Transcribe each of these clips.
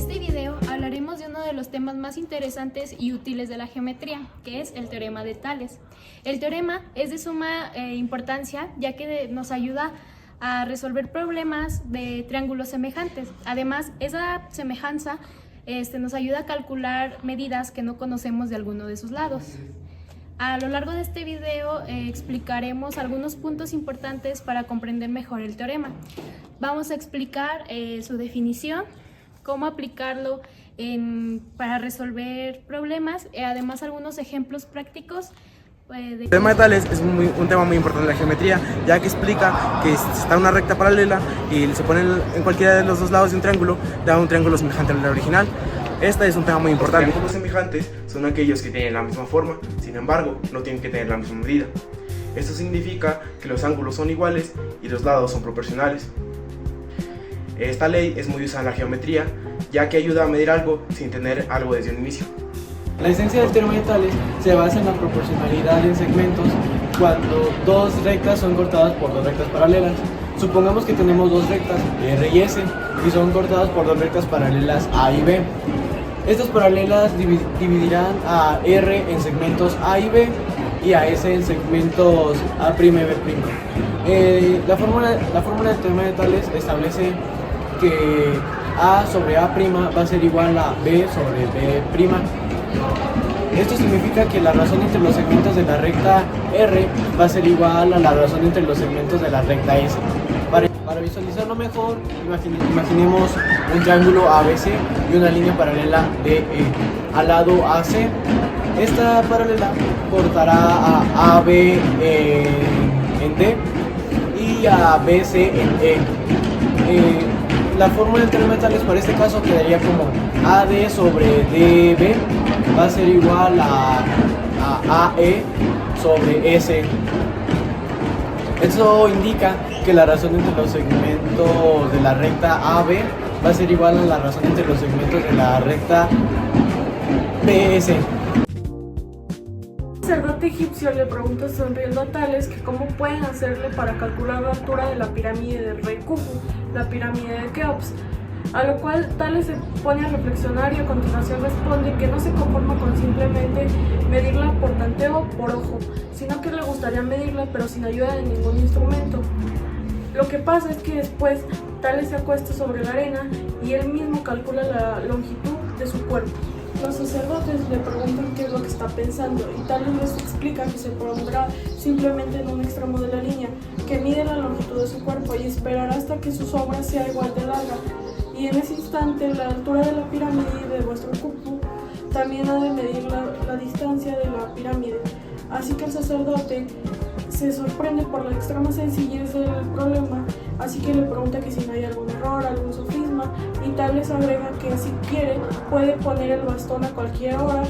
este video hablaremos de uno de los temas más interesantes y útiles de la geometría, que es el teorema de Tales. El teorema es de suma importancia, ya que nos ayuda a resolver problemas de triángulos semejantes. Además, esa semejanza nos ayuda a calcular medidas que no conocemos de alguno de sus lados. A lo largo de este video explicaremos algunos puntos importantes para comprender mejor el teorema. Vamos a explicar su definición, cómo aplicarlo para resolver problemas, además algunos ejemplos prácticos. El teorema de Tales es un tema muy importante de la geometría, ya que explica que si está una recta paralela y se pone en cualquiera de los dos lados de un triángulo, da un triángulo semejante al original. Este es un tema muy importante. Los triángulos semejantes son aquellos que tienen la misma forma, sin embargo, no tienen que tener la misma medida. Esto significa que los ángulos son iguales y los lados son proporcionales. Esta ley es muy usada en la geometría, ya que ayuda a medir algo sin tener algo desde un inicio. La esencia del teorema de Tales se basa en la proporcionalidad en segmentos cuando dos rectas son cortadas por dos rectas paralelas. Supongamos que tenemos dos rectas, R y S, y son cortadas por dos rectas paralelas A y B. Estas paralelas dividirán a R en segmentos A y B y a S en segmentos A' y B'. La fórmula del teorema de Tales establece que A sobre A' va a ser igual a B sobre B'. Esto significa que la razón entre los segmentos de la recta R va a ser igual a la razón entre los segmentos de la recta S. Para visualizarlo mejor, imaginemos un triángulo ABC y una línea paralela DE. Al lado AC, esta paralela cortará a AB en D y a BC en E. La fórmula del teorema de Tales para este caso quedaría como AD sobre DB va a ser igual a AE sobre S. Eso indica que la razón entre los segmentos de la recta AB va a ser igual a la razón entre los segmentos de la recta BS. Un sacerdote egipcio le pregunta sonriendo a Tales que cómo pueden hacerle para calcular la altura de la pirámide del rey Khufu, la pirámide de Keops. A lo cual Tales se pone a reflexionar y a continuación responde que no se conforma con simplemente medirla por tanteo o por ojo, sino que le gustaría medirla pero sin ayuda de ningún instrumento. Lo que pasa es que después Tales se acuesta sobre la arena y él mismo calcula la longitud de su cuerpo. Los sacerdotes le preguntan qué es lo que está pensando y Tales les explica que se pondrá simplemente en un extremo de la línea, que mide la longitud de su cuerpo y esperará hasta que su sombra sea igual de larga. Y en ese instante la altura de la pirámide de vuestro Khufu también ha de medir la distancia de la pirámide. Así que el sacerdote se sorprende por la extrema sencillez del problema, así que le pregunta que si no hay algún error, algún sofisma, y Tales agrega que si quiere puede poner el bastón a cualquier hora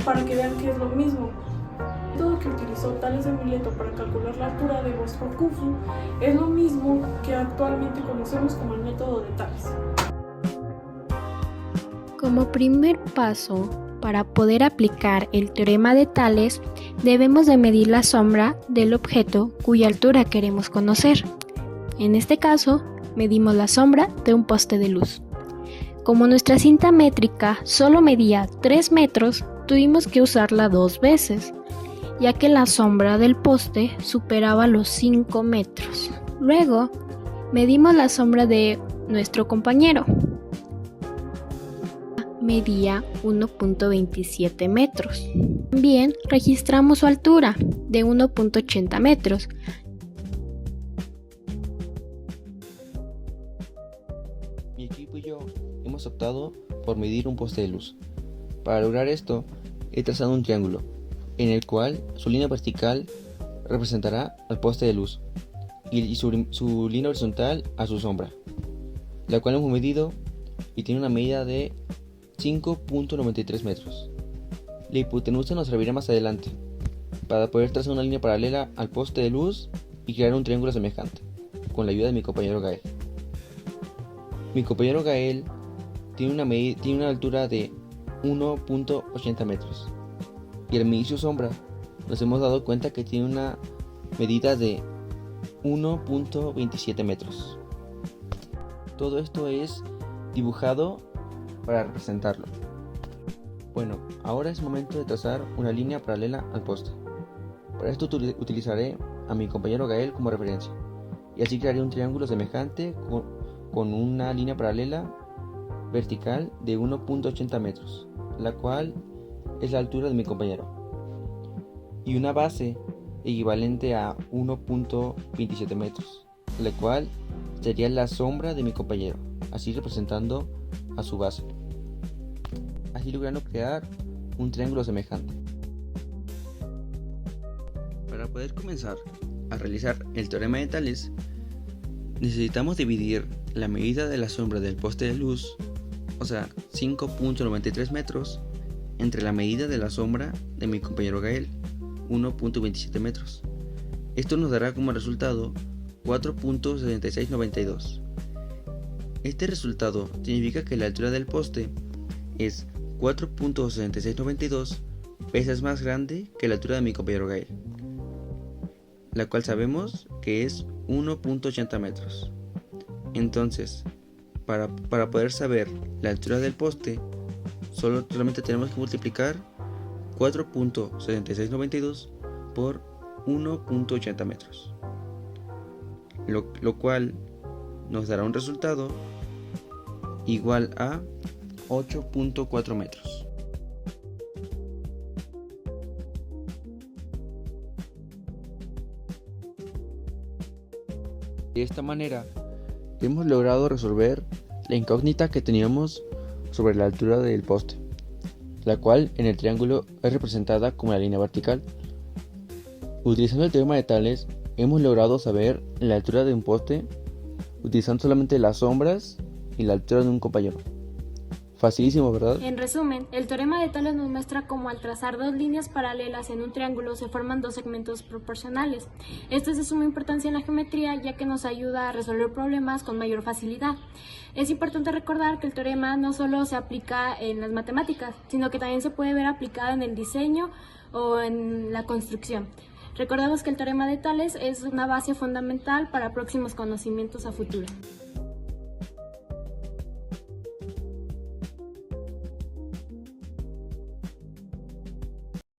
para que vean que es lo mismo. El método que utilizó Tales de Mileto para calcular la altura de vuestro Khufu es lo mismo que actualmente conocemos como el método de Tales. Como primer paso, para poder aplicar el teorema de Tales, debemos de medir la sombra del objeto cuya altura queremos conocer. En este caso, medimos la sombra de un poste de luz. Como nuestra cinta métrica solo medía 3 metros, tuvimos que usarla 2 veces, ya que la sombra del poste superaba los 5 metros. Luego, medimos la sombra de nuestro compañero. Medía 1.27 metros. También registramos su altura de 1.80 metros. Mi equipo y yo hemos optado por medir un poste de luz. Para lograr esto, he trazado un triángulo, en el cual su línea vertical representará al poste de luz y su línea horizontal a su sombra, la cual hemos medido y tiene una medida de 5.93 metros. La hipotenusa nos servirá más adelante para poder trazar una línea paralela al poste de luz y crear un triángulo semejante, con la ayuda de mi compañero Gael. Mi compañero Gael tiene una altura de 1.80 metros y al medir su sombra nos hemos dado cuenta que tiene una medida de 1.27 metros. Todo esto es dibujado para representarlo. Bueno, ahora es momento de trazar una línea paralela al poste. Para esto utilizaré a mi compañero Gael como referencia, y así crearé un triángulo semejante con una línea paralela vertical de 1.80 metros, la cual es la altura de mi compañero, y una base equivalente a 1.27 metros, la cual sería la sombra de mi compañero, así representando a su base, así logrando crear un triángulo semejante. Para poder comenzar a realizar el teorema de Tales, necesitamos dividir la medida de la sombra del poste de luz, o sea 5.93 metros, entre la medida de la sombra de mi compañero Gael, 1.27 metros. Esto nos dará como resultado 4.7692. Este resultado significa que la altura del poste es 4.7692 veces más grande que la altura de mi compañero Gael, la cual sabemos que es 1.80 metros. Entonces, para poder saber la altura del poste, solamente tenemos que multiplicar 4.7692 por 1.80 metros, lo cual nos dará un resultado igual a 8.4 metros. De esta manera, hemos logrado resolver la incógnita que teníamos sobre la altura del poste, la cual en el triángulo es representada como la línea vertical. Utilizando el teorema de Tales, hemos logrado saber la altura de un poste utilizando solamente las sombras y la altura de un compañero. Facilísimo, ¿verdad? En resumen, el teorema de Tales nos muestra cómo al trazar dos líneas paralelas en un triángulo se forman dos segmentos proporcionales. Esto es de suma importancia en la geometría, ya que nos ayuda a resolver problemas con mayor facilidad. Es importante recordar que el teorema no solo se aplica en las matemáticas, sino que también se puede ver aplicado en el diseño o en la construcción. Recordemos que el teorema de Tales es una base fundamental para próximos conocimientos a futuro.